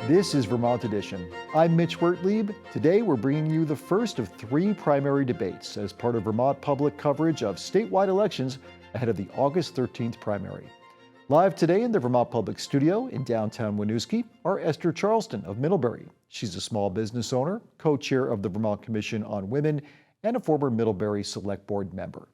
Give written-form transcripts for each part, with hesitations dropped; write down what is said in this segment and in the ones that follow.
This is Vermont Edition. I'm Mitch Wertlieb. Today we're bringing you the first of 3 primary debates as part of Vermont Public coverage of statewide elections ahead of the August 13th primary. Live today in the Vermont Public studio in downtown Winooski are Esther Charlestin of Middlebury. She's a small business owner, co-chair of the Vermont Commission on Women, and a former Middlebury Select Board member.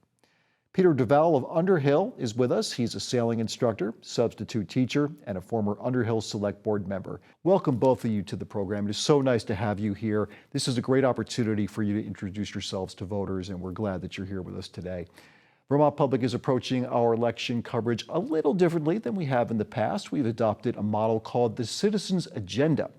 Peter Duval of Underhill is with us. He's a sailing instructor, substitute teacher, and a former Underhill Select Board member. Welcome both of you to the program. It is so nice to have you here. This is a great opportunity for you to introduce yourselves to voters, and we're glad that you're here with us today. Vermont Public is approaching our election coverage a little differently than we have in the past. We've adopted a model called the Citizens Agenda.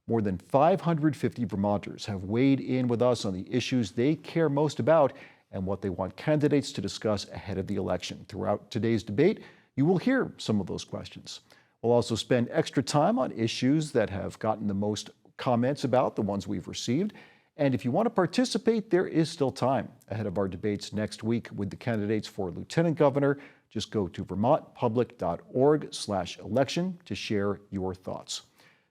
More than 550 Vermonters have weighed in with us on the issues they care most about and what they want candidates to discuss ahead of the election. Throughout today's debate, you will hear some of those questions. We'll also spend extra time on issues that have gotten the most comments about, the ones we've received. And if you want to participate, there is still time ahead of our debates next week with the candidates for Lieutenant Governor. Just go to vermontpublic.org/election to share your thoughts.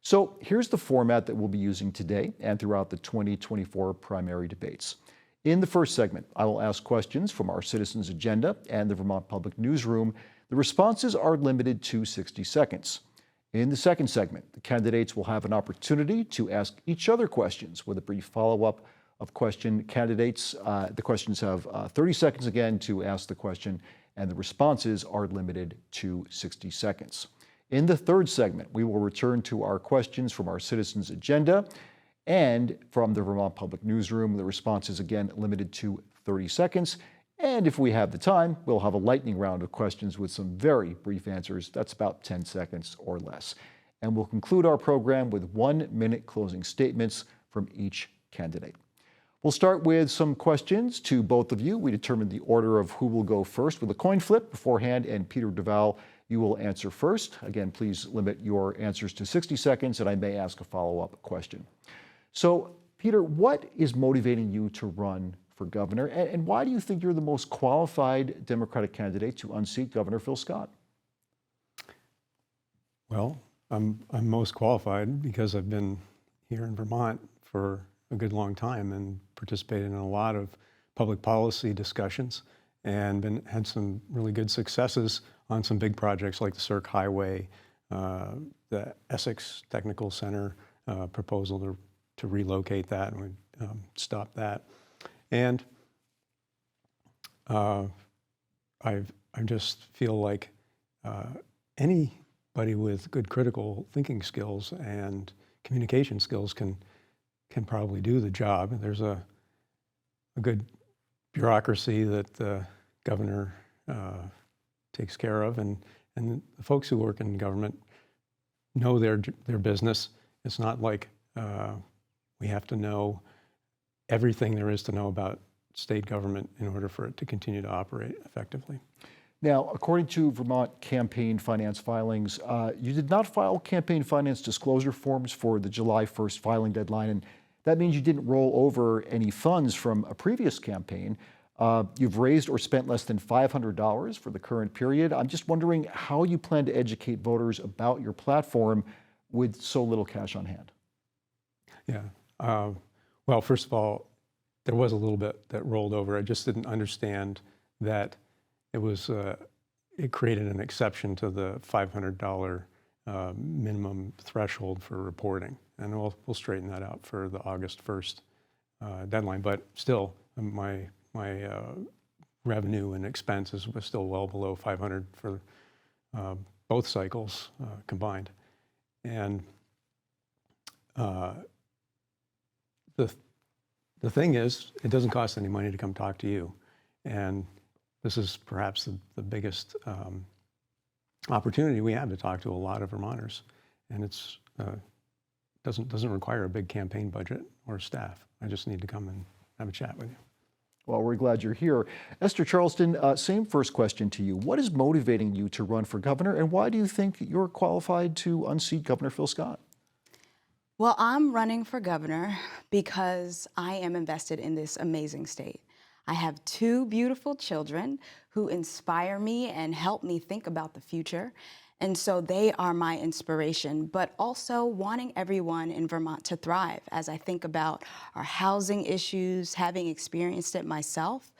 So here's the format that we'll be using today and throughout the 2024 primary debates. In the first segment, I will ask questions from our Citizens Agenda and the Vermont Public Newsroom. The responses are limited to 60 seconds. In the second segment, the candidates will have an opportunity to ask each other questions with a brief follow-up of question. Candidates, the questions have 30 seconds again to ask the question, and the responses are limited to 60 seconds. In the third segment, we will return to our questions from our Citizens Agenda and from the Vermont Public Newsroom. The response is again limited to 30 seconds. And if we have the time, we'll have a lightning round of questions with some very brief answers. That's about 10 seconds or less. And we'll conclude our program with 1-minute closing statements from each candidate. We'll start with some questions to both of you. We determined the order of who will go first with a coin flip beforehand, and Peter Duval, you will answer first. Again, please limit your answers to 60 seconds, and I may ask a follow-up question. So, Peter, what is motivating you to run for governor, and why do you think you're the most qualified Democratic candidate to unseat Governor Phil Scott? Well, I'm most qualified because I've been here in Vermont for a good long time and participated in a lot of public policy discussions and had some really good successes on some big projects like the Cirque Highway, the Essex Technical Center proposal to relocate that, and we stop that. And I just feel like anybody with good critical thinking skills and communication skills can probably do the job. There's a good bureaucracy that the governor takes care of, and the folks who work in government know their business. It's not like we have to know everything there is to know about state government in order for it to continue to operate effectively. Now, according to Vermont campaign finance filings, you did not file campaign finance disclosure forms for the July 1st filing deadline, and that means you didn't roll over any funds from a previous campaign. You've raised or spent less than $500 for the current period. I'm just wondering how you plan to educate voters about your platform with so little cash on hand. Yeah. Well, first of all, there was a little bit that rolled over. I just didn't understand that it created an exception to the $500 minimum threshold for reporting. And we'll straighten that out for the August 1st deadline. But still, my revenue and expenses was still well below $500 for both cycles combined. And the thing is, it doesn't cost any money to come talk to you. And this is perhaps the biggest opportunity we have to talk to a lot of Vermonters. And it's doesn't require a big campaign budget or staff. I just need to come and have a chat with you. Well, we're glad you're here. Esther Charlestin, same first question to you. What is motivating you to run for governor, and why do you think you're qualified to unseat Governor Phil Scott? Well, I'm running for governor because I am invested in this amazing state. I have 2 beautiful children who inspire me and help me think about the future. And so they are my inspiration, but also wanting everyone in Vermont to thrive. As I think about our housing issues, having experienced it myself,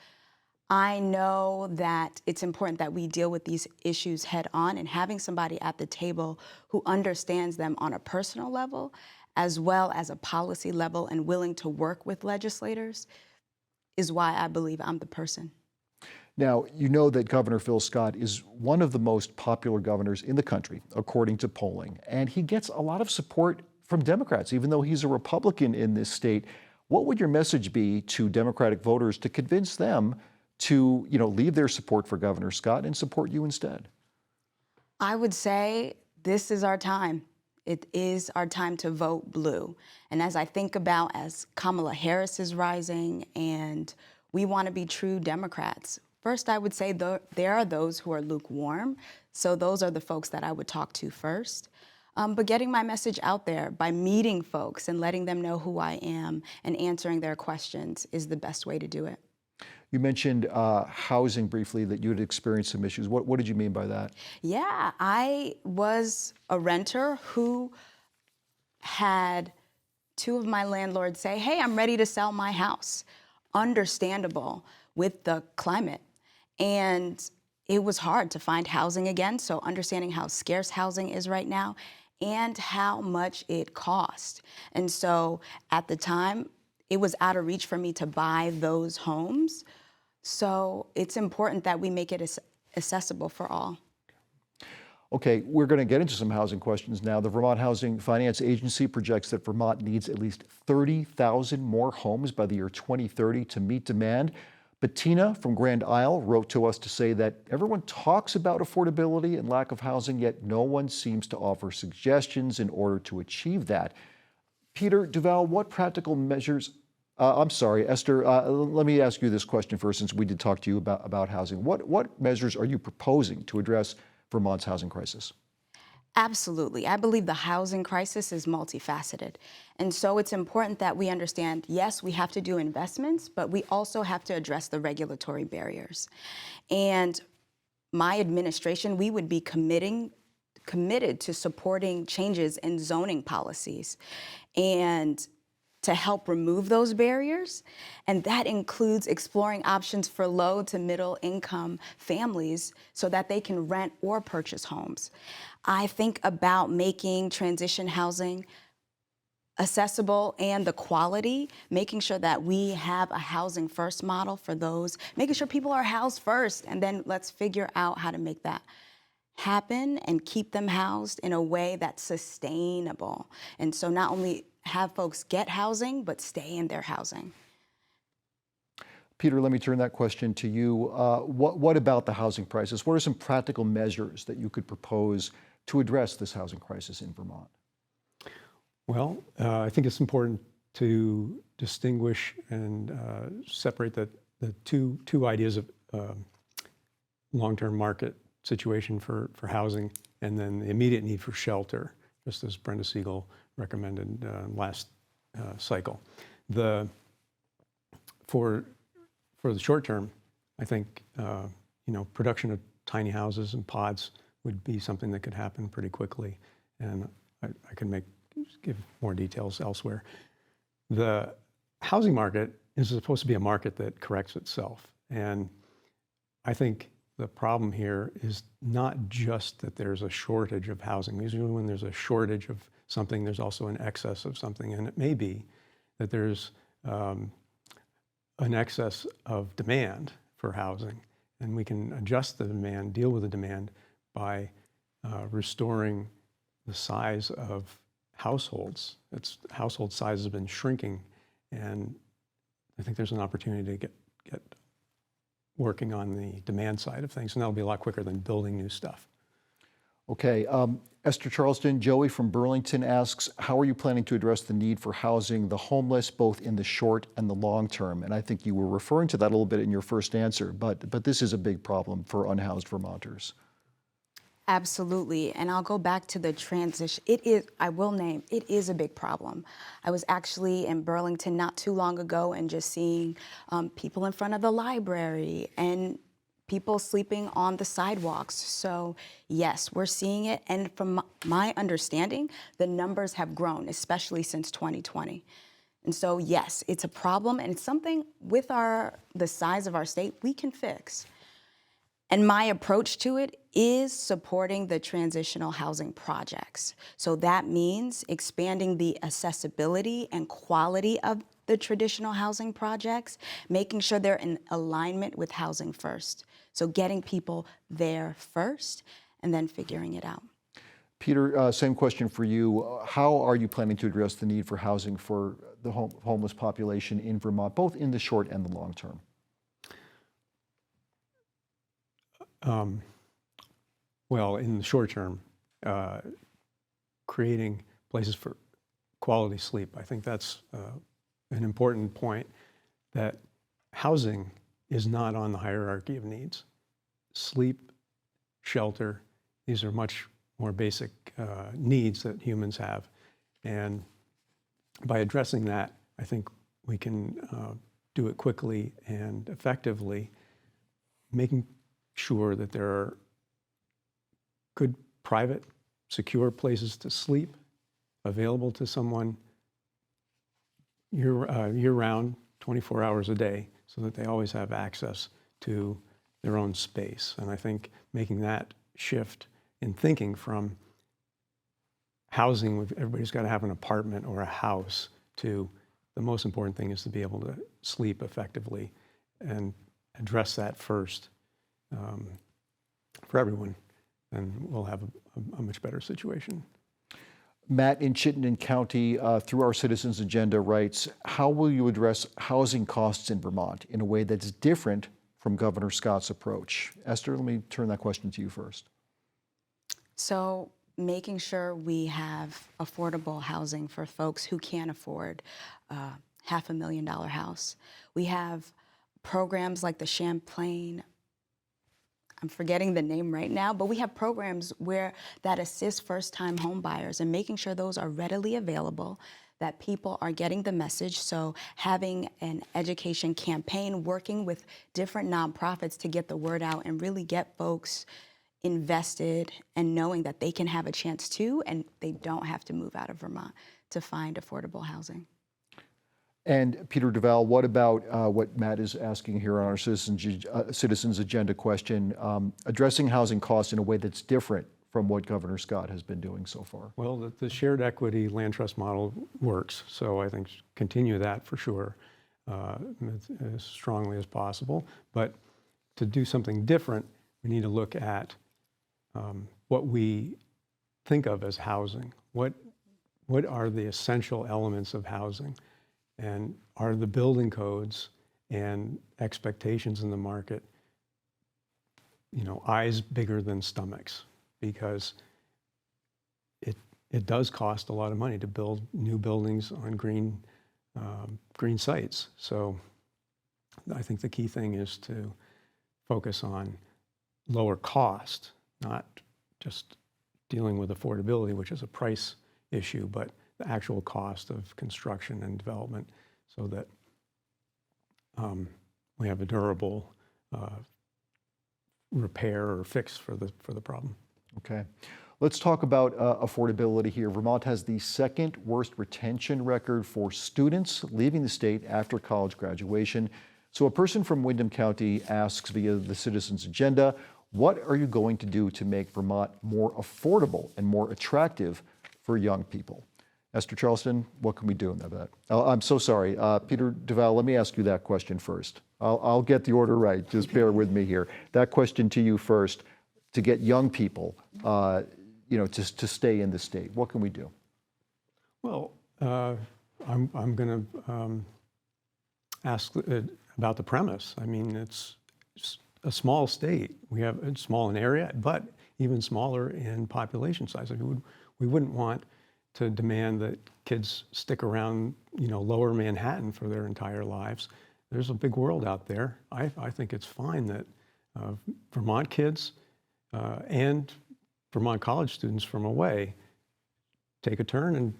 I know that it's important that we deal with these issues head on, and having somebody at the table who understands them on a personal level as well as a policy level and willing to work with legislators is why I believe I'm the person. Now, you know that Governor Phil Scott is one of the most popular governors in the country, according to polling, and he gets a lot of support from Democrats, even though he's a Republican in this state. What would your message be to Democratic voters to convince them to, leave their support for Governor Scott and support you instead? I would say this is our time. It is our time to vote blue. And as I think about as Kamala Harris is rising and we want to be true Democrats, first I would say there are those who are lukewarm. So those are the folks that I would talk to first. But getting my message out there by meeting folks and letting them know who I am and answering their questions is the best way to do it. You mentioned housing briefly, that you had experienced some issues. What did you mean by that? Yeah, I was a renter who had two of my landlords say, hey, I'm ready to sell my house. Understandable with the climate. And it was hard to find housing again. So understanding how scarce housing is right now and how much it cost. And so at the time, it was out of reach for me to buy those homes. So it's important that we make it accessible for all. Okay, we're going to get into some housing questions now. The Vermont Housing Finance Agency projects that Vermont needs at least 30,000 more homes by the year 2030 to meet demand. But Tina from Grand Isle wrote to us to say that everyone talks about affordability and lack of housing, yet no one seems to offer suggestions in order to achieve that. Peter Duval, what practical measures I'm sorry, Esther, let me ask you this question first, since we did talk to you about housing. What measures are you proposing to address Vermont's housing crisis? Absolutely. I believe the housing crisis is multifaceted. And so it's important that we understand, yes, we have to do investments, but we also have to address the regulatory barriers. And my administration, we would be committed to supporting changes in zoning policies and to help remove those barriers. And that includes exploring options for low to middle income families so that they can rent or purchase homes. I think about making transition housing accessible and the quality, making sure that we have a housing first model for those, making sure people are housed first, and then let's figure out how to make that happen and keep them housed in a way that's sustainable. And so not only have folks get housing, but stay in their housing. Peter, let me turn that question to you. What about the housing crisis? What are some practical measures that you could propose to address this housing crisis in Vermont? Well, I think it's important to distinguish and separate the two ideas of long-term market situation for housing and then the immediate need for shelter, just as Brenda Siegel recommended last cycle. For the short term, I think production of tiny houses and pods would be something that could happen pretty quickly, and I can give more details elsewhere. The housing market is supposed to be a market that corrects itself, and I think the problem here is not just that there's a shortage of housing. Usually when there's a shortage of something, there's also an excess of something, and it may be that there's an excess of demand for housing, and we can adjust the demand, deal with the demand by restoring the size of households. Household size has been shrinking, and I think there's an opportunity to get working on the demand side of things, and that'll be a lot quicker than building new stuff. Okay, Esther Charlestin, Joey from Burlington asks, how are you planning to address the need for housing the homeless, both in the short and the long term? And I think you were referring to that a little bit in your first answer, but this is a big problem for unhoused Vermonters. Absolutely, and I'll go back to the transition. It is a big problem. I was actually in Burlington not too long ago and just seeing people in front of the library and people sleeping on the sidewalks. So yes, we're seeing it. And from my understanding, the numbers have grown, especially since 2020. And so yes, it's a problem, and it's something with the size of our state we can fix. And my approach to it is supporting the transitional housing projects. So that means expanding the accessibility and quality of the traditional housing projects, making sure they're in alignment with Housing First. So getting people there first and then figuring it out. Peter, same question for you. How are you planning to address the need for housing for the homeless population in Vermont, both in the short and the long term? Well, in the short term, creating places for quality sleep. I think that's an important point, that housing is not on the hierarchy of needs. Sleep, shelter, these are much more basic needs that humans have. And by addressing that, I think we can do it quickly and effectively, making sure that there are good, private, secure places to sleep available to someone year-round, 24 hours a day, so that they always have access to their own space. And I think making that shift in thinking from housing, everybody's got to have an apartment or a house, to the most important thing is to be able to sleep effectively, and address that first for everyone, and we'll have a much better situation. Matt in Chittenden County, through our Citizens Agenda, writes, how will you address housing costs in Vermont in a way that's different from Governor Scott's approach? Esther, let me turn that question to you first. So making sure we have affordable housing for folks who can't afford a $500,000 house. We have programs like the Champlain, I'm forgetting the name right now, but we have programs that assist first-time home buyers, and making sure those are readily available, that people are getting the message. So having an education campaign, working with different nonprofits to get the word out and really get folks invested and knowing that they can have a chance too, and they don't have to move out of Vermont to find affordable housing. And Peter Duval, what about what Matt is asking here on our Citizens Agenda question, addressing housing costs in a way that's different from what Governor Scott has been doing so far? Well, the shared equity land trust model works, so I think continue that for sure, as strongly as possible. But to do something different, we need to look at what we think of as housing. What are the essential elements of housing? And are the building codes and expectations in the market, eyes bigger than stomachs? Because it does cost a lot of money to build new buildings on green sites. So I think the key thing is to focus on lower cost, not just dealing with affordability, which is a price issue, but the actual cost of construction and development, so that we have a durable repair or fix for the problem. Okay. Let's talk about affordability here. Vermont has the second worst retention record for students leaving the state after college graduation. So a person from Windham County asks via the Citizens Agenda, what are you going to do to make Vermont more affordable and more attractive for young people? Esther Charlestin, what can we do about that? I'm so sorry. Peter Duval, let me ask you that question first. I'll get the order right. Just bear with me here. That question to you first, to get young people, to stay in the state. What can we do? Well, I'm going to ask about the premise. I mean, it's a small state. It's small in area, but even smaller in population size. I mean, we wouldn't want to demand that kids stick around, lower Manhattan for their entire lives. There's a big world out there. I think it's fine that Vermont kids and Vermont college students from away take a turn and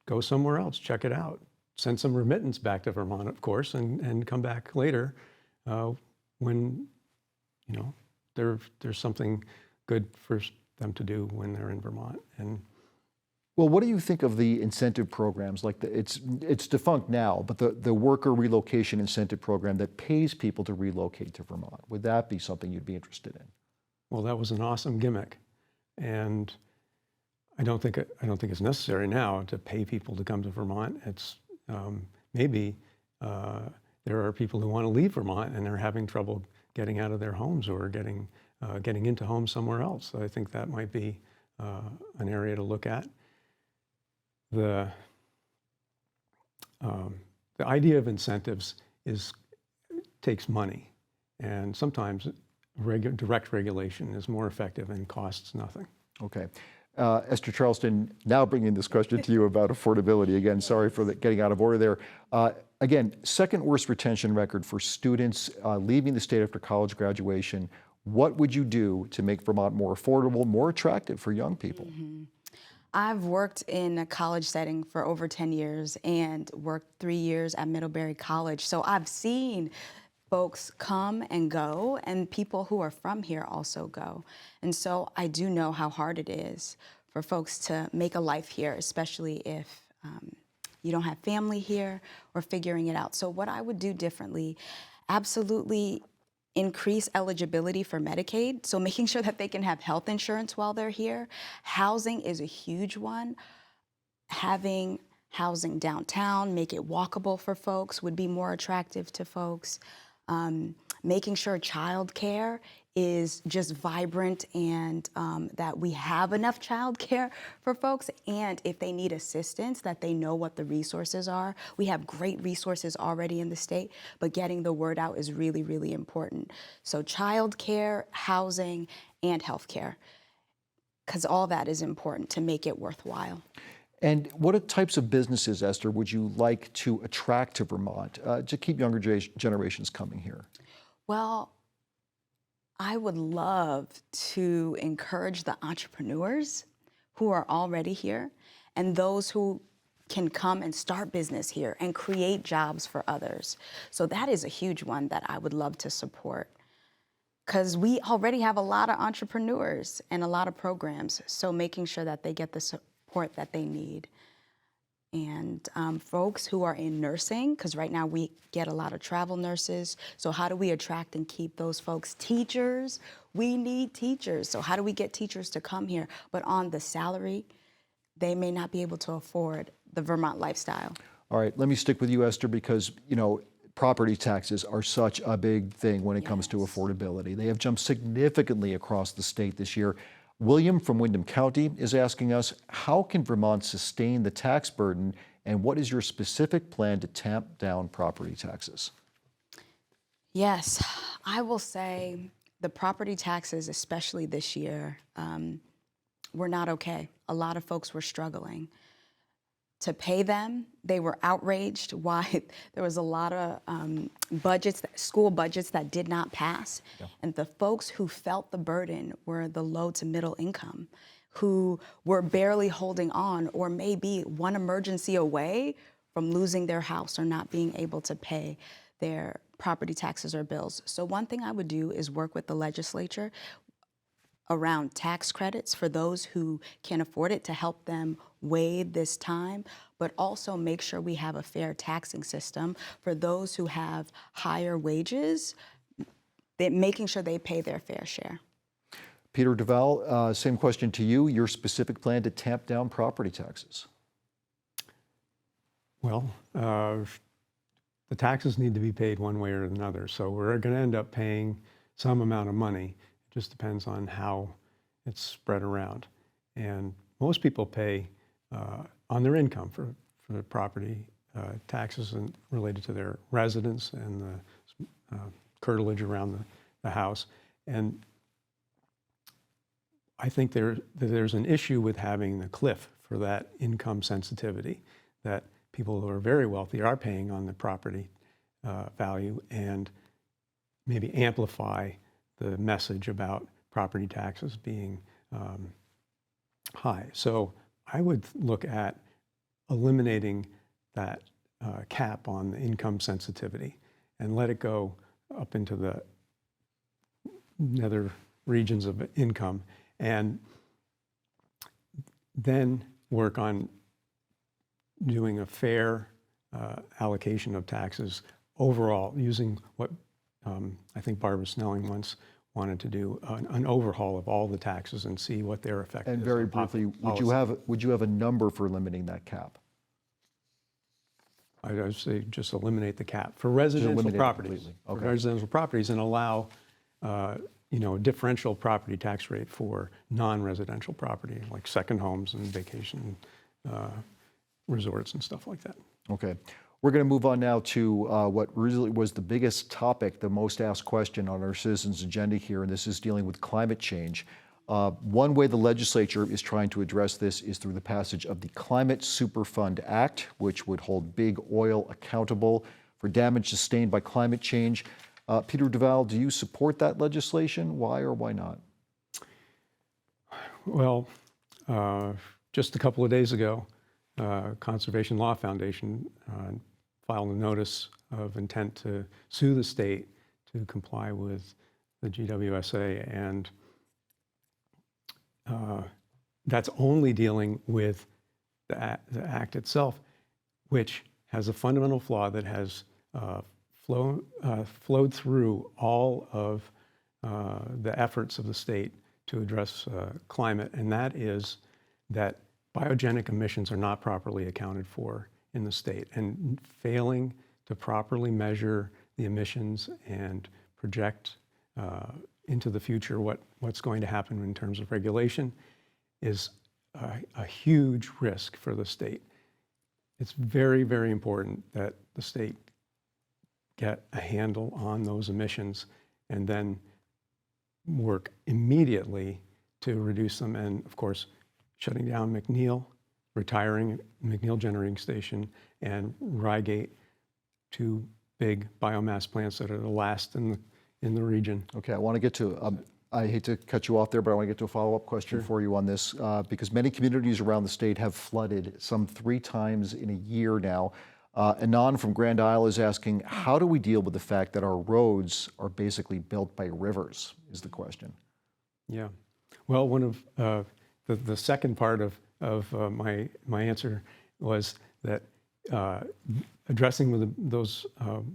go somewhere else, check it out. Send some remittance back to Vermont, of course, and come back later when there's something good for them to do when they're in Vermont. And well, what do you think of the incentive programs? Like it's defunct now, but the worker relocation incentive program that pays people to relocate to Vermont, would that be something you'd be interested in? well, that was an awesome gimmick, and I don't think it's necessary now to pay people to come to Vermont. It's maybe there are people who want to leave Vermont and are having trouble getting out of their homes or getting into homes somewhere else. So I think that might be an area to look at. The idea of incentives takes money, and sometimes direct regulation is more effective and costs nothing. Okay. Esther Charlestin, now bringing this question to you about affordability. Again, sorry for getting out of order there. Again, second worst retention record for students leaving the state after college graduation. What would you do to make Vermont more affordable, more attractive for young people? Mm-hmm. I've worked in a college setting for over 10 years and worked 3 years at Middlebury College. So I've seen folks come and go, and people who are from here also go. And so I do know how hard it is for folks to make a life here, especially if you don't have family here or figuring it out. So what I would do differently, absolutely increase eligibility for Medicaid, so making sure that they can have health insurance while they're here. Housing is a huge one. Having housing downtown, make it walkable for folks, would be more attractive to folks. Making sure childcare is just vibrant and that we have enough childcare for folks, and if they need assistance, that they know what the resources are. We have great resources already in the state, but getting the word out is really, really important. So childcare, housing, and healthcare, because all that is important to make it worthwhile. And what types of businesses, Esther, would you like to attract to Vermont to keep younger generations coming here? Well, I would love to encourage the entrepreneurs who are already here and those who can come and start business here and create jobs for others. So that is a huge one that I would love to support, because we already have a lot of entrepreneurs and a lot of programs. So making sure that they get the support that they need. And folks who are in nursing, because right now we get a lot of travel nurses. So how do we attract and keep those folks? Teachers, we need teachers. So how do we get teachers to come here? But on the salary, they may not be able to afford the Vermont lifestyle. All right, let me stick with you, Esther, because, property taxes are such a big thing when it comes to affordability. They have jumped significantly across the state this year. William from Windham County is asking us, how can Vermont sustain the tax burden, and what is your specific plan to tamp down property taxes? Yes, I will say the property taxes, especially this year, were not okay. A lot of folks were struggling to pay them. They were outraged why there was a lot of school budgets that did not pass. Yeah. And the folks who felt the burden were the low to middle income, who were barely holding on or maybe one emergency away from losing their house or not being able to pay their property taxes or bills. So one thing I would do is work with the legislature around tax credits for those who can afford it to help them wade this time, but also make sure we have a fair taxing system for those who have higher wages, making sure they pay their fair share. Peter Duval, same question to you. Your specific plan to tamp down property taxes? Well, the taxes need to be paid one way or another. So we're going to end up paying some amount of money. It just depends on how it's spread around. And most people pay on their income for the property taxes and related to their residence and the curtilage around the house. And I think there's an issue with having the cliff for that income sensitivity, that people who are very wealthy are paying on the property value, and maybe amplify the message about property taxes being high. So I would look at eliminating that cap on the income sensitivity and let it go up into the nether regions of income, and then work on doing a fair allocation of taxes overall, using what I think Barbara Snelling once wanted to do, an overhaul of all the taxes and see what their effect is. And very on briefly, policy. would you have a number for limiting that cap? I would say just eliminate the cap for residential eliminate it properties. completely. For Okay. residential properties, and allow a differential property tax rate for non-residential property, like second homes and vacation resorts and stuff like that. Okay. We're going to move on now to what really was the biggest topic, the most asked question on our citizens' agenda here, and this is dealing with climate change. One way the legislature is trying to address this is through the passage of the Climate Superfund Act, which would hold big oil accountable for damage sustained by climate change. Peter Duval, do you support that legislation? Why or why not? Well, just a couple of days ago, Conservation Law Foundation filed a notice of intent to sue the state to comply with the GWSA, and that's only dealing with the act itself, which has a fundamental flaw that has flowed through all of the efforts of the state to address climate, and that is that biogenic emissions are not properly accounted for in the state, and failing to properly measure the emissions and project into the future what's going to happen in terms of regulation is a huge risk for the state. It's very, very important that the state get a handle on those emissions and then work immediately to reduce them, and of course, shutting down McNeil, retiring McNeil Generating Station, and Rygate, two big biomass plants that are the last in the region. Okay, I want to get to, I hate to cut you off there, but I want to get to a follow-up question for you on this, because many communities around the state have flooded some 3 times in a year now. Anon from Grand Isle is asking, how do we deal with the fact that our roads are basically built by rivers, is the question. Yeah. Well, one of the second part of my answer was that addressing with those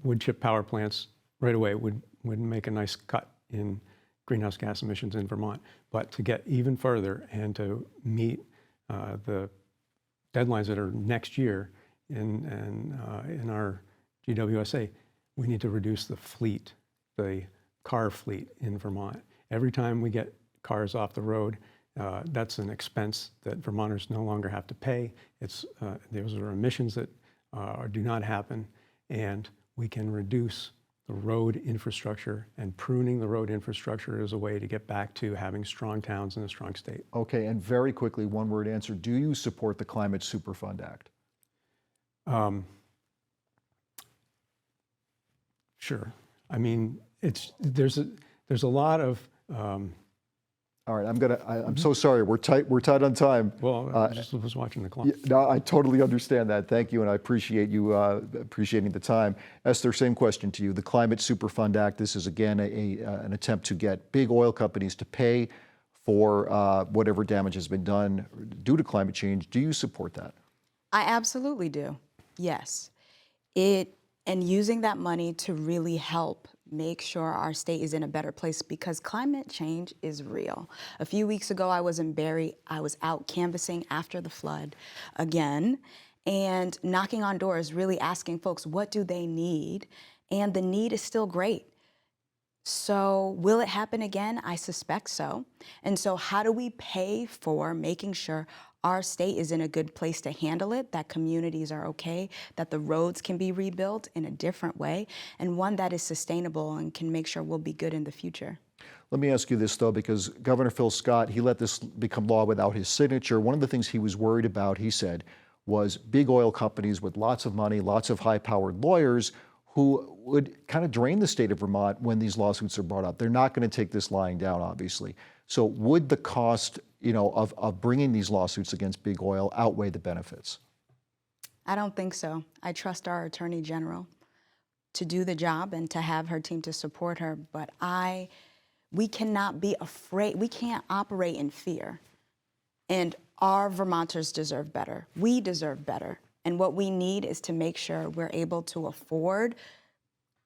wood chip power plants right away would make a nice cut in greenhouse gas emissions in Vermont. But to get even further and to meet the deadlines that are next year in our GWSA, we need to reduce the fleet, the car fleet in Vermont. Every time we get cars off the road, that's an expense that Vermonters no longer have to pay. Those are emissions that do not happen, and we can reduce the road infrastructure, and pruning the road infrastructure is a way to get back to having strong towns and a strong state. Okay, and very quickly, one-word answer. Do you support the Climate Superfund Act? Sure. I mean, there's a lot of. All right, I'm so sorry. We're tight on time. Well, I just was watching the clock. No, I totally understand that. Thank you, and I appreciate you appreciating the time. Esther, same question to you. The Climate Superfund Act. This is again an attempt to get big oil companies to pay for whatever damage has been done due to climate change. Do you support that? I absolutely do. Yes. And using that money to really help make sure our state is in a better place, because climate change is real. A few weeks ago, I was in Barrie. I was out canvassing after the flood again and knocking on doors, really asking folks, what do they need? And the need is still great. So will it happen again? I suspect so. And so how do we pay for making sure our state is in a good place to handle it, that communities are okay, that the roads can be rebuilt in a different way, and one that is sustainable and can make sure we'll be good in the future? Let me ask you this, though, because Governor Phil Scott, he let this become law without his signature. One of the things he was worried about, he said, was big oil companies with lots of money, lots of high-powered lawyers who would kind of drain the state of Vermont when these lawsuits are brought up. They're not going to take this lying down, obviously. So would the cost, of bringing these lawsuits against big oil outweigh the benefits? I don't think so. I trust our Attorney General to do the job and to have her team to support her, but I We cannot be afraid. We can't operate in fear. And our Vermonters deserve better. We deserve better. And what we need is to make sure we're able to afford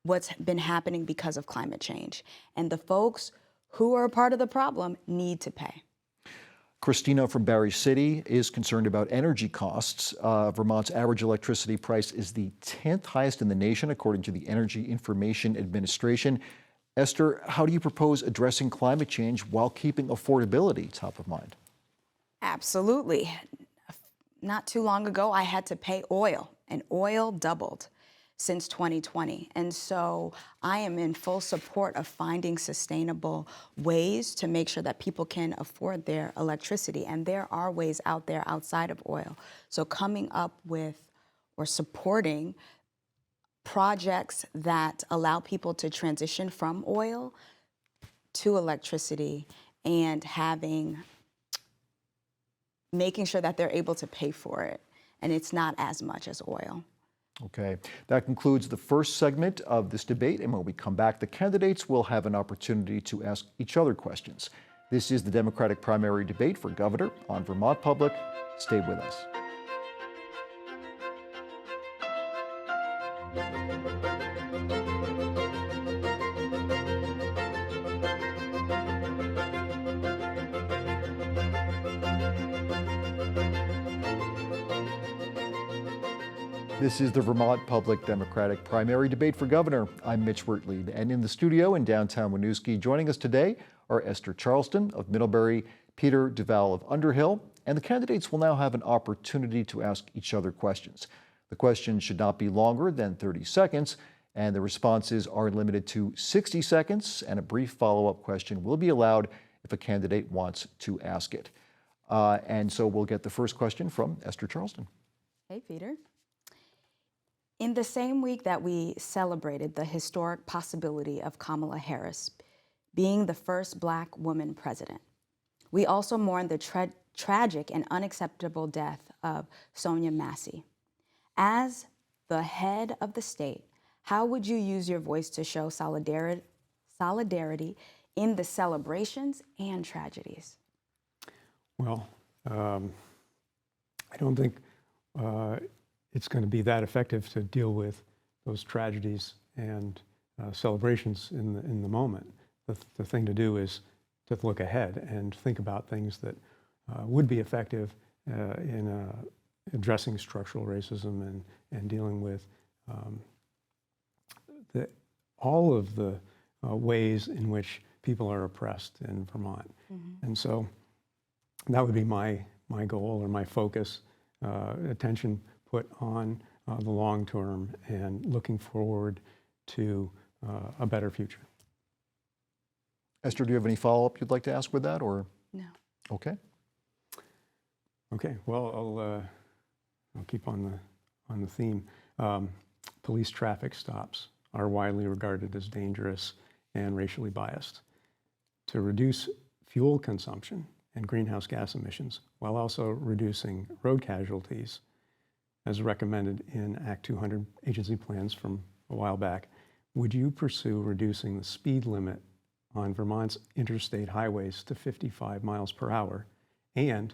what's been happening because of climate change. And the folks who are a part of the problem need to pay. Christina from Barry City is concerned about energy costs. Vermont's average electricity price is the 10th highest in the nation, according to the Energy Information Administration. Esther, how do you propose addressing climate change while keeping affordability top of mind? Absolutely. Not too long ago, I had to pay oil, and oil doubled since 2020. And so I am in full support of finding sustainable ways to make sure that people can afford their electricity. And there are ways out there outside of oil. So coming up with or supporting projects that allow people to transition from oil to electricity and making sure that they're able to pay for it, and it's not as much as oil. Okay, that concludes the first segment of this debate, and when we come back, the candidates will have an opportunity to ask each other questions. This is the Democratic primary debate for governor on Vermont Public. Stay with us. This is the Vermont Public Democratic primary debate for governor. I'm Mitch Wertley, and in the studio in downtown Winooski, joining us today are Esther Charlestin of Middlebury, Peter Duval of Underhill, and the candidates will now have an opportunity to ask each other questions. The questions should not be longer than 30 seconds, and the responses are limited to 60 seconds, and a brief follow-up question will be allowed if a candidate wants to ask it. And so we'll get the first question from Esther Charlestin. Hey, Peter. In the same week that we celebrated the historic possibility of Kamala Harris being the first Black woman president, we also mourned the tragic and unacceptable death of Sonia Massey. As the head of the state, how would you use your voice to show solidarity in the celebrations and tragedies? Well, I don't think it's going to be that effective to deal with those tragedies and celebrations in the moment. The thing to do is to look ahead and think about things that would be effective in addressing structural racism and dealing with all of the ways in which people are oppressed in Vermont. Mm-hmm. And so that would be my goal or my focus, attention put on the long term and looking forward to a better future. Esther, do you have any follow-up you'd like to ask with that, or? No. Okay. Okay. Well, I'll keep on the theme. Police traffic stops are widely regarded as dangerous and racially biased. To reduce fuel consumption and greenhouse gas emissions, while also reducing road casualties, as recommended in Act 200 agency plans from a while back, would you pursue reducing the speed limit on Vermont's interstate highways to 55 miles per hour? And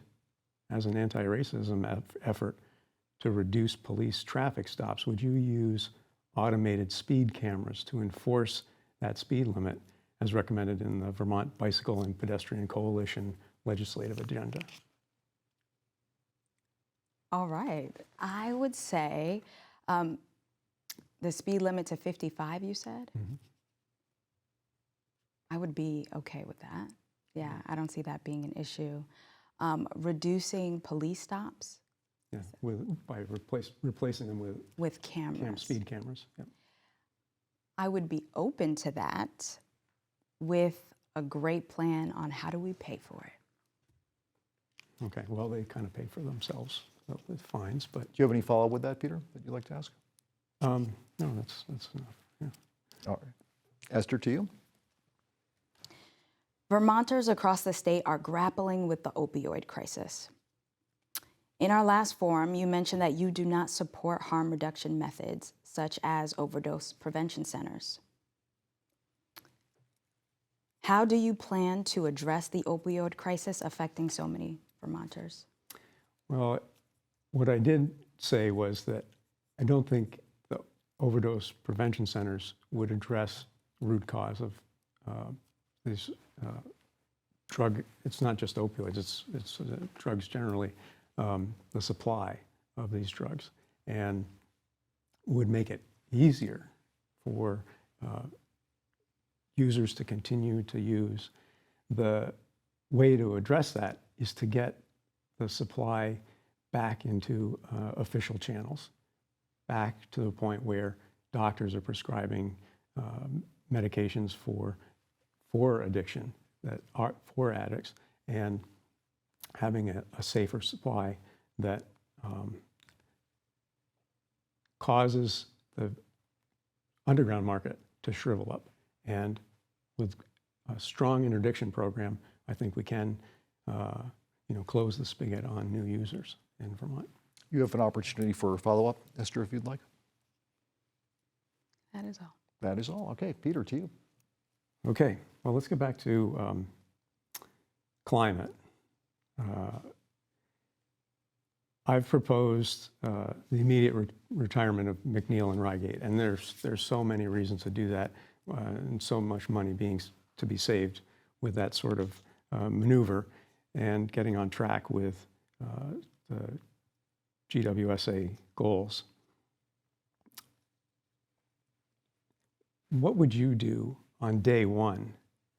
as an anti-racism effort to reduce police traffic stops, would you use automated speed cameras to enforce that speed limit as recommended in the Vermont Bicycle and Pedestrian Coalition legislative agenda? All right. I would say the speed limit to 55, you said? Mm-hmm. I would be okay with that. Yeah, I don't see that being an issue. Reducing police stops? Yeah, by replacing them with cameras. Speed cameras. Yep. I would be open to that with a great plan on how do we pay for it. Okay, well, they kind of pay for themselves with fines, but... Do you have any follow-up with that, Peter, that you'd like to ask? No, that's enough, yeah. All right. Esther, to you. Vermonters across the state are grappling with the opioid crisis. In our last forum, you mentioned that you do not support harm reduction methods, such as overdose prevention centers. How do you plan to address the opioid crisis affecting so many Vermonters? Well, what I did say was that I don't think the overdose prevention centers would address the root cause of these drug. It's not just opioids, it's drugs generally, the supply of these drugs, and would make it easier for users to continue to use. The way to address that is to get the supply back into official channels, back to the point where doctors are prescribing medications for addiction, that are for addicts, and having a safer supply that causes the underground market to shrivel up. And with a strong interdiction program, I think we can close the spigot on new users in Vermont. You have an opportunity for a follow-up, Esther, if you'd like. That is all. That is all. Okay, Peter, to you. Okay, well, let's get back to climate. I've proposed the immediate retirement of McNeil and Rygate, and there's so many reasons to do that, and so much money to be saved with that sort of maneuver, and getting on track with the GWSA goals. What would you do on day one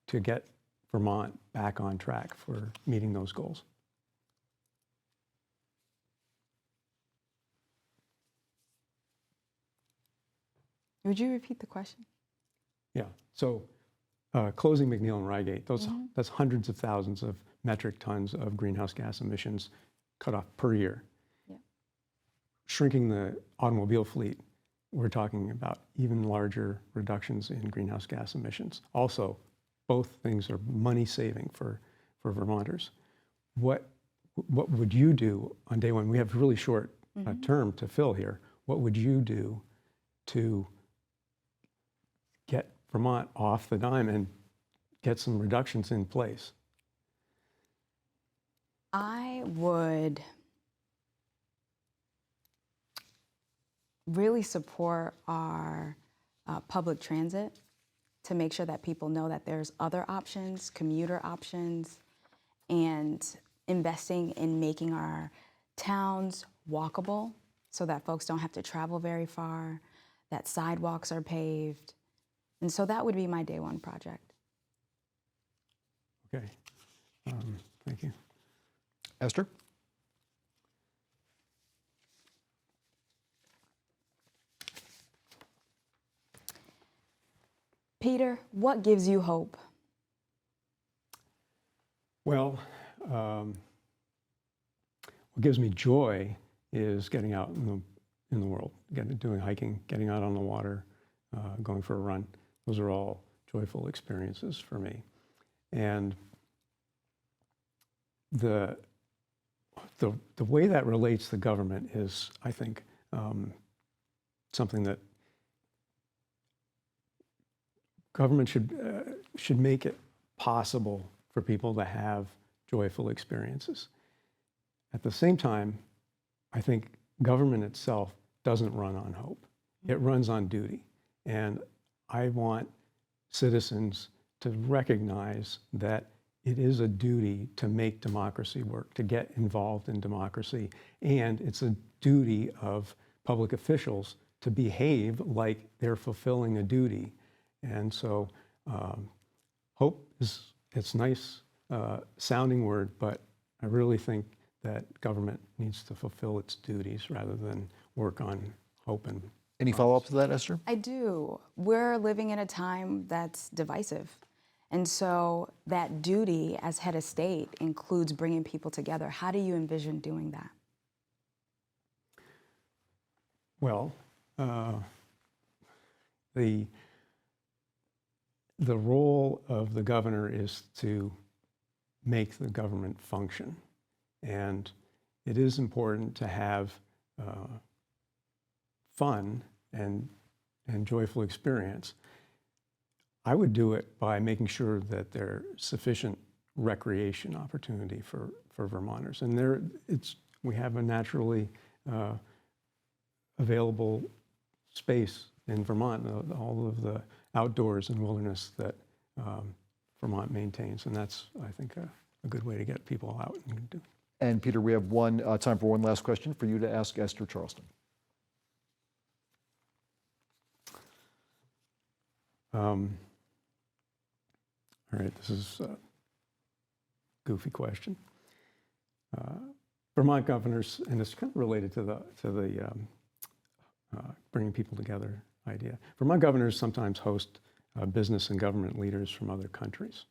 to get Vermont back on track for meeting those goals? Would you repeat the question? Yeah, so closing McNeil and Rygate, that's hundreds of thousands of metric tons of greenhouse gas emissions cut off per year. Yeah. Shrinking the automobile fleet, we're talking about even larger reductions in greenhouse gas emissions. Also, both things are money saving for Vermonters. What would you do on day one? We have a really short term to fill here. What would you do to get Vermont off the dime and get some reductions in place? I would really support our public transit to make sure that people know that there's other options, commuter options, and investing in making our towns walkable so that folks don't have to travel very far, that sidewalks are paved. And so that would be my day one project. Okay, thank you. Esther? Peter, what gives you hope? Well, what gives me joy is getting out in the world, doing hiking, getting out on the water, going for a run. Those are all joyful experiences for me. And the way that relates to government is, I think, something that government should make it possible for people to have joyful experiences. At the same time, I think government itself doesn't run on hope. It runs on duty. And I want citizens to recognize that it is a duty to make democracy work, to get involved in democracy. And it's a duty of public officials to behave like they're fulfilling a duty. And so hope it's nice sounding word, but I really think that government needs to fulfill its duties rather than work on hope and Any follow-up to that, Esther? I do. We're living in a time that's divisive. And so that duty as head of state includes bringing people together. How do you envision doing that? Well, the role of the governor is to make the government function. And it is important to have fun and joyful experience. I would do it by making sure that there's sufficient recreation opportunity for Vermonters. And we have a naturally available space in Vermont, all of the outdoors and wilderness that Vermont maintains. And that's, I think, a good way to get people out and do. And Peter, we have time for one last question for you to ask Esther Charlestin. All right, this is a goofy question. Vermont governors, and it's kind of related to the bringing people together idea. Vermont governors sometimes host business and government leaders from other countries.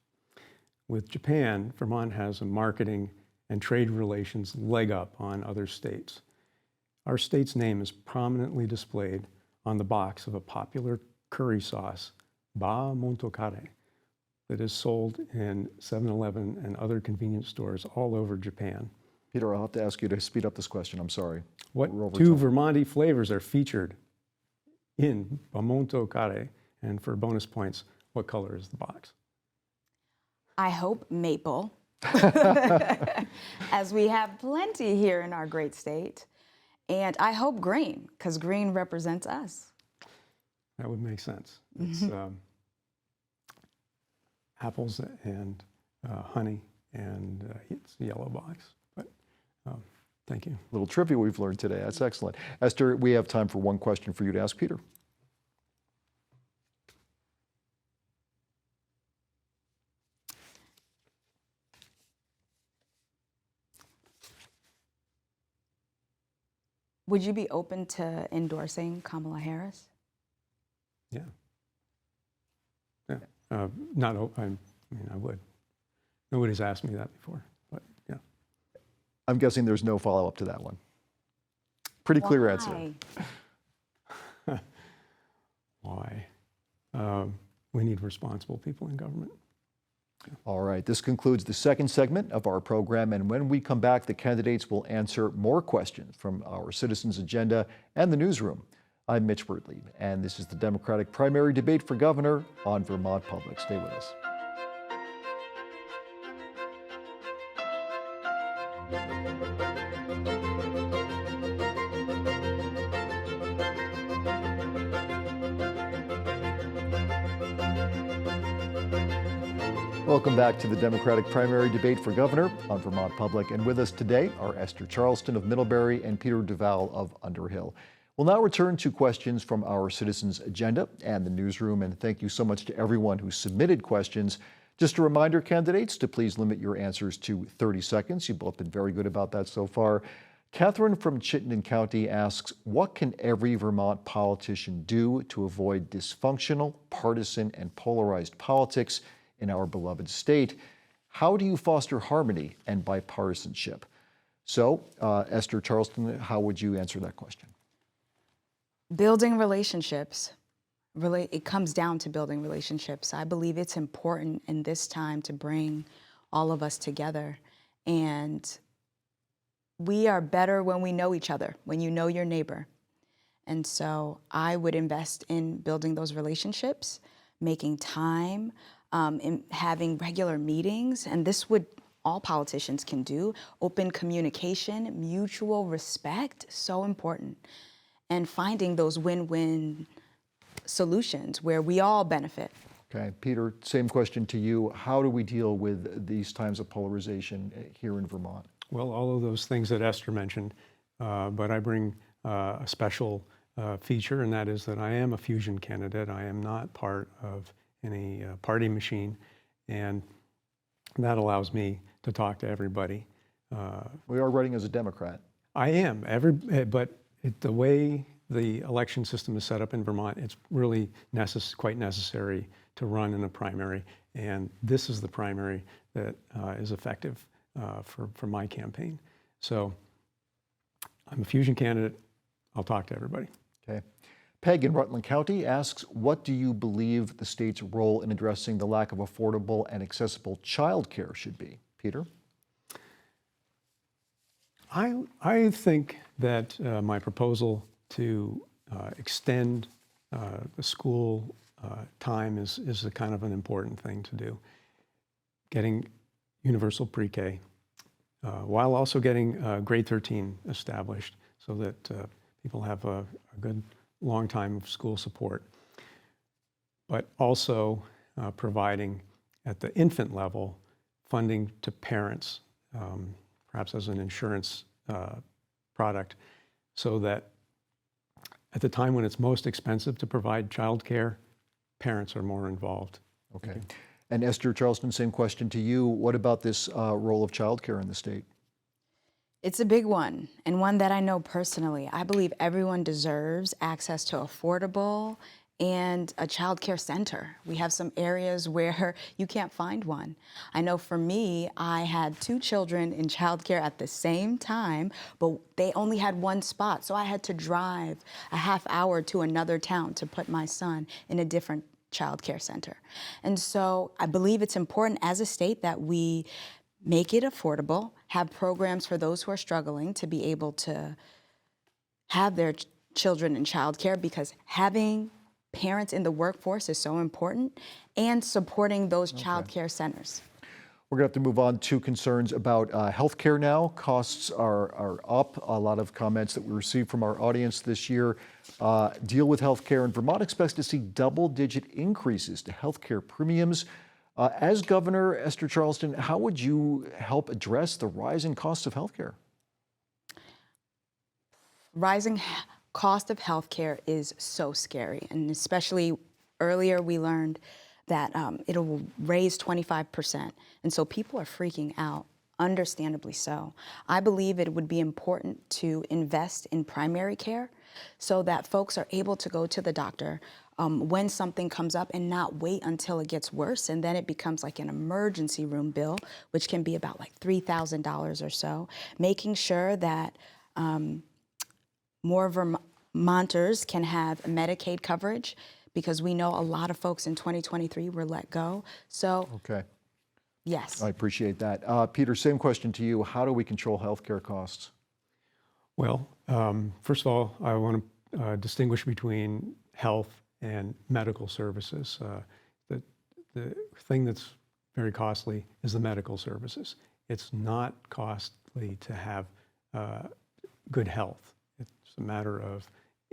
With Japan, Vermont has a marketing and trade relations leg up on other states. Our state's name is prominently displayed on the box of a popular curry sauce, Ba Montokare, that is sold in 7-Eleven and other convenience stores all over Japan. Peter, I'll have to ask you to speed up this question. I'm sorry. What two Vermonti flavors are featured in Ba Montokare? And for bonus points, what color is the box? I hope maple, as we have plenty here in our great state. And I hope green, because green represents us. That would make sense. It's apples and honey, and it's a yellow box. But thank you. Little trivia we've learned today. That's excellent. Esther, we have time for one question for you to ask Peter. Would you be open to endorsing Kamala Harris? Yeah. Yeah. Not open. I mean, I would. Nobody's asked me that before, but yeah. I'm guessing there's no follow-up to that one. Pretty clear answer. Why? We need responsible people in government. All right, this concludes the second segment of our program, and when we come back, the candidates will answer more questions from our Citizens Agenda and the newsroom. I'm Mitch Bertlieb, and this is the Democratic primary debate for governor on Vermont Public. Stay with us. Welcome back to the Democratic primary debate for governor on Vermont Public. And with us today are Esther Charlestin of Middlebury and Peter Duval of Underhill. We'll now return to questions from our Citizens Agenda and the newsroom. And thank you so much to everyone who submitted questions. Just a reminder, candidates, to please limit your answers to 30 seconds. You've both been very good about that so far. Catherine from Chittenden County asks, what can every Vermont politician do to avoid dysfunctional, partisan, and polarized politics in our beloved state? How do you foster harmony and bipartisanship? So, Esther Charlestin, how would you answer that question? Building relationships. Really, it comes down to building relationships. I believe it's important in this time to bring all of us together. And we are better when we know each other, when you know your neighbor. And so I would invest in building those relationships, making time, in having regular meetings, and this would all politicians can do. Open communication, mutual respect, so important. And finding those win-win solutions where we all benefit. Okay, Peter, same question to you. How do we deal with these times of polarization here in Vermont? Well, all of those things that Esther mentioned, but I bring a special feature, and that is that I am a fusion candidate. I am not part of any party machine, and that allows me to talk to everybody. We are running as a Democrat. I am, but the way the election system is set up in Vermont, it's really quite necessary to run in a primary, and this is the primary that is effective for my campaign. So I'm a fusion candidate. I'll talk to everybody. Okay. Peg in Rutland County asks, what do you believe the state's role in addressing the lack of affordable and accessible child care should be? Peter? I think that my proposal to extend the school time is a kind of an important thing to do. Getting universal pre-K, while also getting grade 13 established so that people have a good long time of school support. But also providing at the infant level funding to parents, perhaps as an insurance product, so that at the time when it's most expensive to provide childcare, parents are more involved. Okay. And Esther Charlestin, same question to you. What about this role of childcare in the state? It's a big one, and one that I know personally. I believe everyone deserves access to affordable and a child care center. We have some areas where you can't find one. I know for me, I had 2 children in child care at the same time, but they only had one spot. So I had to drive a half hour to another town to put my son in a different child care center. And so I believe it's important as a state that we make it affordable, have programs for those who are struggling to be able to have their children in child care, because having parents in the workforce is so important, and supporting those child care centers. We're going to have to move on to concerns about healthcare now. Costs are up. A lot of comments that we received from our audience this year deal with healthcare, and Vermont expects to see double-digit increases to healthcare premiums. As governor, Esther Charlestin, how would you help address the rising costs of healthcare? Rising cost of healthcare is so scary, and especially earlier we learned that it will raise 25%, and so people are freaking out, understandably so. I believe it would be important to invest in primary care so that folks are able to go to the doctor when something comes up and not wait until it gets worse, and then it becomes like an emergency room bill, which can be about like $3,000 or so. Making sure that more Vermonters can have Medicaid coverage, because we know a lot of folks in 2023 were let go. So, okay. Yes. I appreciate that. Peter, same question to you. How do we control healthcare costs? Well, first of all, I want to distinguish between health and medical services. The thing that's very costly is the medical services. It's not costly to have good health. It's a matter of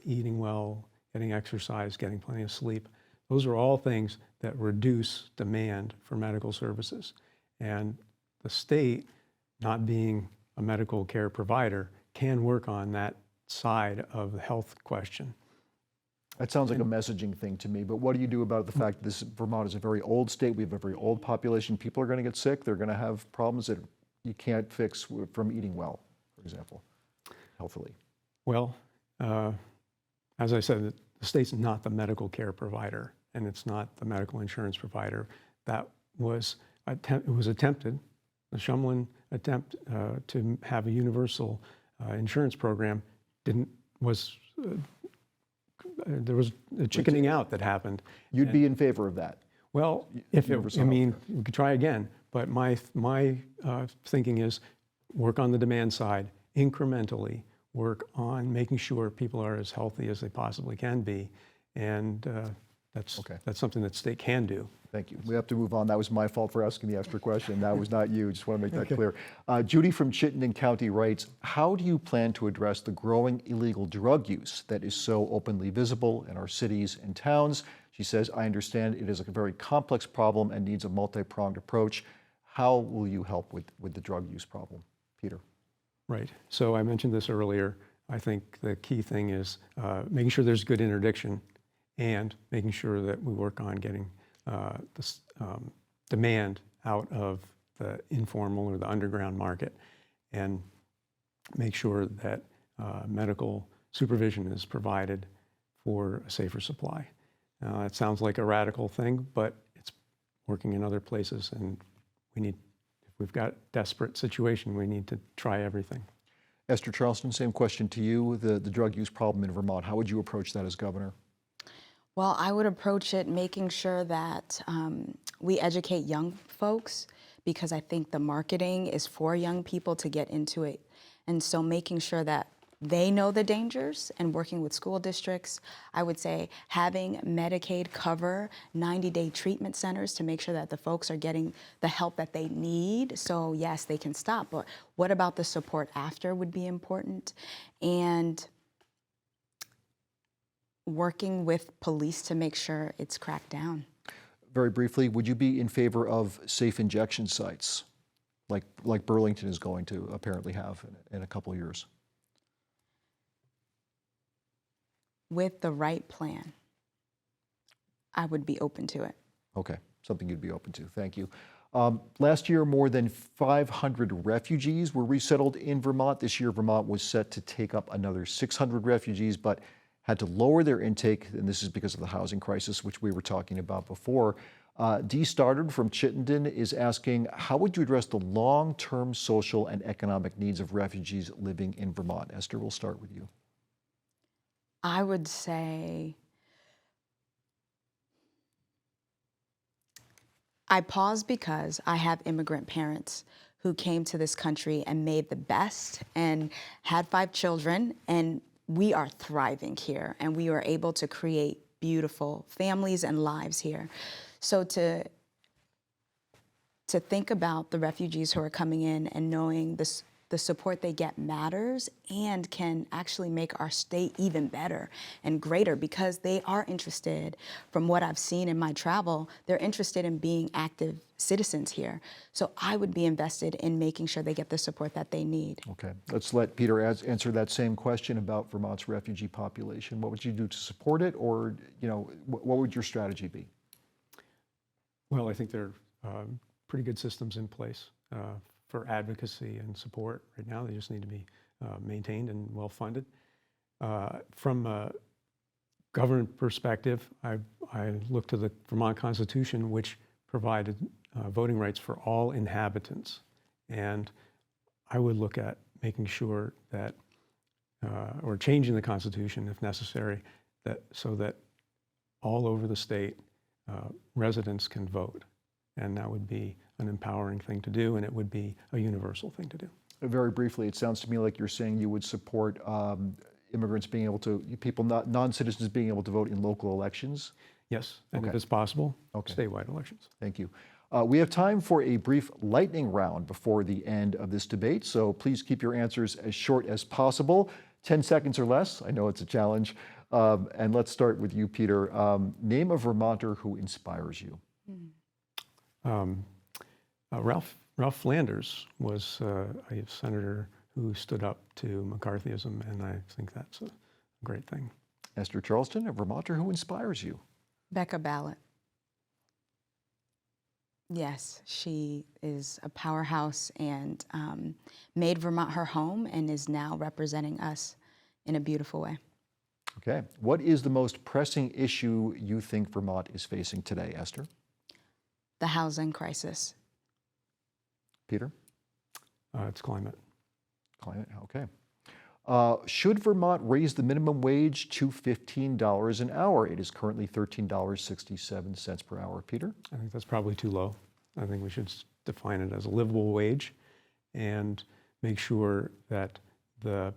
eating well, getting exercise, getting plenty of sleep. Those are all things that reduce demand for medical services. And the state, not being a medical care provider, can work on that side of the health question. That sounds like a messaging thing to me, but what do you do about the fact that Vermont is a very old state? We have a very old population. People are going to get sick. They're going to have problems that you can't fix from eating well, for example, healthily. Well, as I said, the state's not the medical care provider, and it's not the medical insurance provider. That was it was attempted, the Shumlin attempt to have a universal insurance program there was a chickening out that happened. You'd be in favor of that? Well, we could try again, but my thinking is work on the demand side incrementally, work on making sure people are as healthy as they possibly can be, and that's something that state can do. Thank you. We have to move on. That was my fault for asking the extra question. That was not you. Just want to make that clear. Judy from Chittenden County writes, how do you plan to address the growing illegal drug use that is so openly visible in our cities and towns? She says, I understand it is a very complex problem and needs a multi-pronged approach. How will you help with the drug use problem? Peter. Right. So I mentioned this earlier. I think the key thing is making sure there's good interdiction and making sure that we work on getting this demand out of the informal or the underground market, and make sure that medical supervision is provided for a safer supply. It sounds like a radical thing, but it's working in other places, and if we've got a desperate situation, we need to try everything. Esther Charlestin, same question to you. The drug use problem in Vermont, how would you approach that as governor? Well, I would approach it making sure that we educate young folks, because I think the marketing is for young people to get into it. And so making sure that they know the dangers, and working with school districts, I would say having Medicaid cover 90-day treatment centers to make sure that the folks are getting the help that they need. So yes, they can stop, but what about the support after would be important. And working with police to make sure it's cracked down. Very briefly, would you be in favor of safe injection sites like Burlington is going to apparently have in a couple of years? With the right plan, I would be open to it. Okay, something you'd be open to. Thank you. Last year, more than 500 refugees were resettled in Vermont. This year, Vermont was set to take up another 600 refugees, but had to lower their intake, and this is because of the housing crisis, which we were talking about before. Dee Stoddard from Chittenden is asking, how would you address the long-term social and economic needs of refugees living in Vermont? Esther, we'll start with you. I would say I pause because I have immigrant parents who came to this country and made the best and had 5 children, and we are thriving here and we are able to create beautiful families and lives here. So to think about the refugees who are coming in and knowing this, the support they get matters and can actually make our state even better and greater, because they are interested, from what I've seen in my travel, they're interested in being active citizens here. So I would be invested in making sure they get the support that they need. Okay, let's let Peter answer that same question about Vermont's refugee population. What would you do to support it, or what would your strategy be? Well, I think there are pretty good systems in place for advocacy and support right now. They just need to be maintained and well funded. From a government perspective, I look to the Vermont Constitution, which provided voting rights for all inhabitants. And I would look at making sure that, or changing the Constitution if necessary, so that all over the state residents can vote. And that would be an empowering thing to do, and it would be a universal thing to do. Very briefly, it sounds to me like you're saying you would support immigrants being able to, non-citizens being able to vote in local elections? Yes, and Okay. if it's possible, Okay. statewide elections. Thank you. We have time for a brief lightning round before the end of this debate, so please keep your answers as short as possible, 10 seconds or less. I know it's a challenge. And let's start with you, Peter. Name a Vermonter who inspires you. Ralph Flanders was a senator who stood up to McCarthyism, and I think that's a great thing. Esther Charlestin, a Vermonter who inspires you. Becca Ballot. Yes, she is a powerhouse and made Vermont her home and is now representing us in a beautiful way. Okay. What is the most pressing issue you think Vermont is facing today, Esther? The housing crisis. Peter? It's climate. Climate, okay. Should Vermont raise the minimum wage to $15 an hour? It is currently $13.67 per hour. Peter? I think that's probably too low. I think we should define it as a livable wage and make sure that the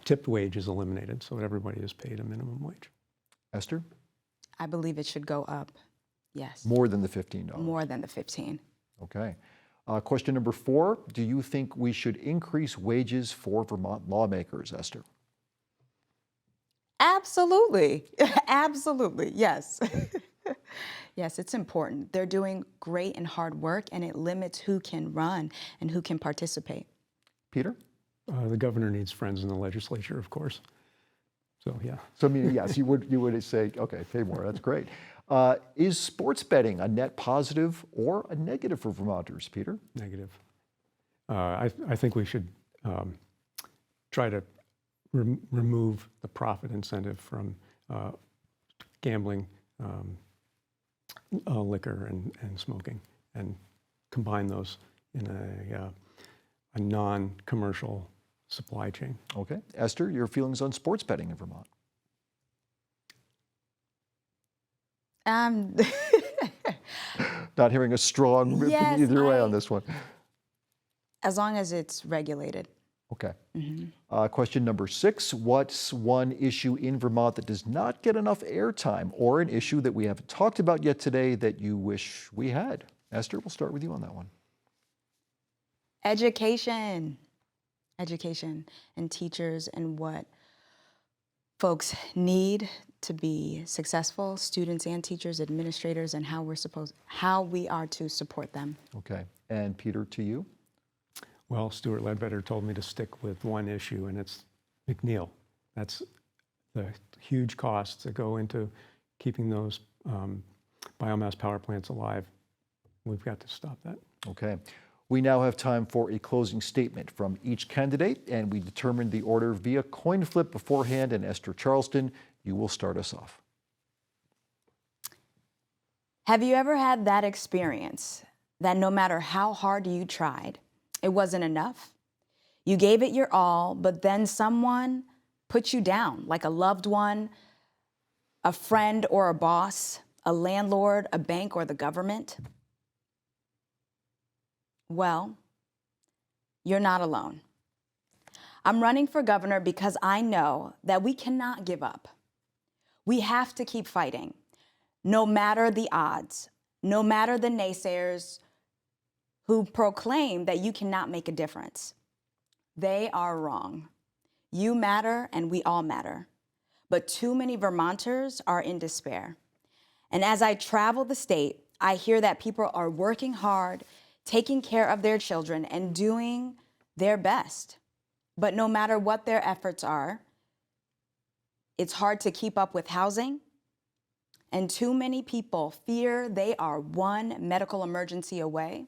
tipped wage is eliminated so that everybody is paid a minimum wage. Esther? I believe it should go up, yes. More than the $15? More than the 15. Okay. Question number 4, do you think we should increase wages for Vermont lawmakers, Esther? Absolutely. Absolutely, yes. Yes, it's important. They're doing great and hard work, and it limits who can run and who can participate. Peter? The governor needs friends in the legislature, of course. So, yeah. So, I mean, yes, you would say, okay, pay more. That's great. Is sports betting a net positive or a negative for Vermonters, Peter? Negative. I think we should try to remove the profit incentive from gambling, liquor, and smoking, and combine those in a non-commercial supply chain. Okay. Esther, your feelings on sports betting in Vermont? Not hearing a strong Yes, either way on this one. As long as it's regulated. Okay. Question number 6, what's one issue in Vermont that does not get enough airtime, or an issue that we haven't talked about yet today that you wish we had? Esther, we'll start with you on that one. Education and teachers and what folks need to be successful, students and teachers, administrators, and how we are to support them. Okay. And Peter, to you? Well, Stuart Ledbetter told me to stick with one issue, and it's McNeil. That's the huge costs that go into keeping those biomass power plants alive. We've got to stop that. Okay. We now have time for a closing statement from each candidate, and we determined the order via coin flip beforehand. And Esther Charlestin, you will start us off. Have you ever had that experience that no matter how hard you tried, it wasn't enough? You gave it your all, but then someone put you down, like a loved one, a friend or a boss, a landlord, a bank, or the government? Well, you're not alone. I'm running for governor because I know that we cannot give up. We have to keep fighting, no matter the odds, no matter the naysayers who proclaim that you cannot make a difference. They are wrong. You matter and we all matter. But too many Vermonters are in despair. And as I travel the state, I hear that people are working hard, taking care of their children, and doing their best. But no matter what their efforts are, it's hard to keep up with housing, and too many people fear they are one medical emergency away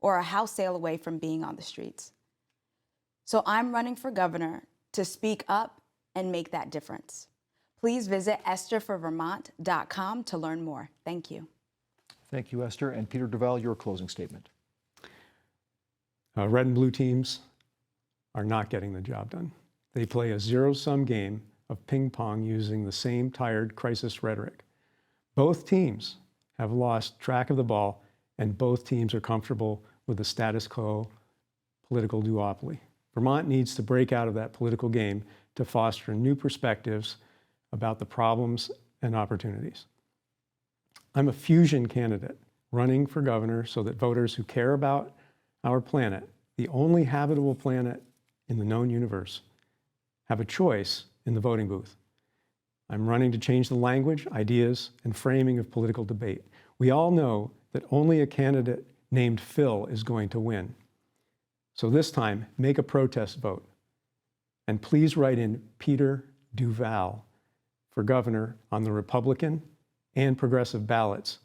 or a house sale away from being on the streets. So I'm running for governor to speak up and make that difference. Please visit estherforvermont.com to learn more. Thank you. Thank you, Esther. And Peter Duval, your closing statement. Red and blue teams are not getting the job done. They play a zero-sum game of ping pong using the same tired crisis rhetoric. Both teams have lost track of the ball, and both teams are comfortable with the status quo political duopoly. Vermont needs to break out of that political game to foster new perspectives about the problems and opportunities. I'm a fusion candidate running for governor so that voters who care about our planet, the only habitable planet in the known universe, have a choice in the voting booth. I'm running to change the language, ideas, and framing of political debate. We all know that only a candidate named Phil is going to win. So this time, make a protest vote. And please write in Peter Duval for governor on the Republican and progressive ballots,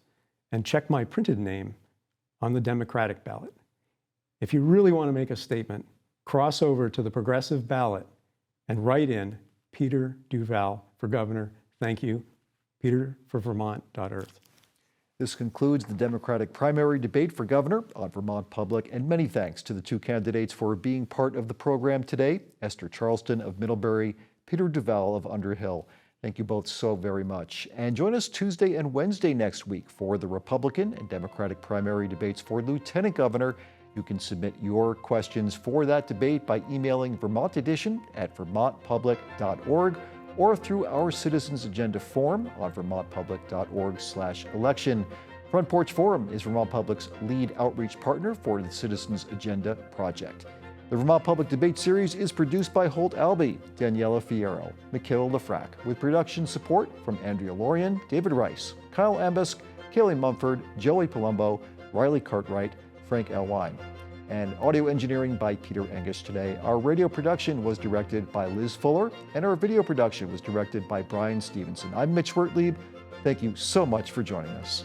and check my printed name on the Democratic ballot. If you really want to make a statement, cross over to the progressive ballot and write in Peter Duval for governor. Thank you. peterforvermont.earth. This concludes the Democratic primary debate for governor on Vermont Public, and many thanks to the two candidates for being part of the program today, Esther Charlestin of Middlebury, Peter Duval of Underhill. Thank you both so very much. And join us Tuesday and Wednesday next week for the Republican and Democratic primary debates for Lieutenant Governor. You can submit your questions for that debate by emailing Vermont Edition at vermontpublic.org or through our Citizens Agenda form on vermontpublic.org/election. Front Porch Forum is Vermont Public's lead outreach partner for the Citizens Agenda project. The Vermont Public Debate Series is produced by Holt Albee, Daniela Fierro, Michaela Lafrac, with production support from Andrea Lorian, David Rice, Kyle Ambusk, Kaylee Mumford, Joey Palumbo, Riley Cartwright, Frank Elwine, and audio engineering by Peter Angus today. Our radio production was directed by Liz Fuller, and our video production was directed by Brian Stevenson. I'm Mitch Wertlieb. Thank you so much for joining us.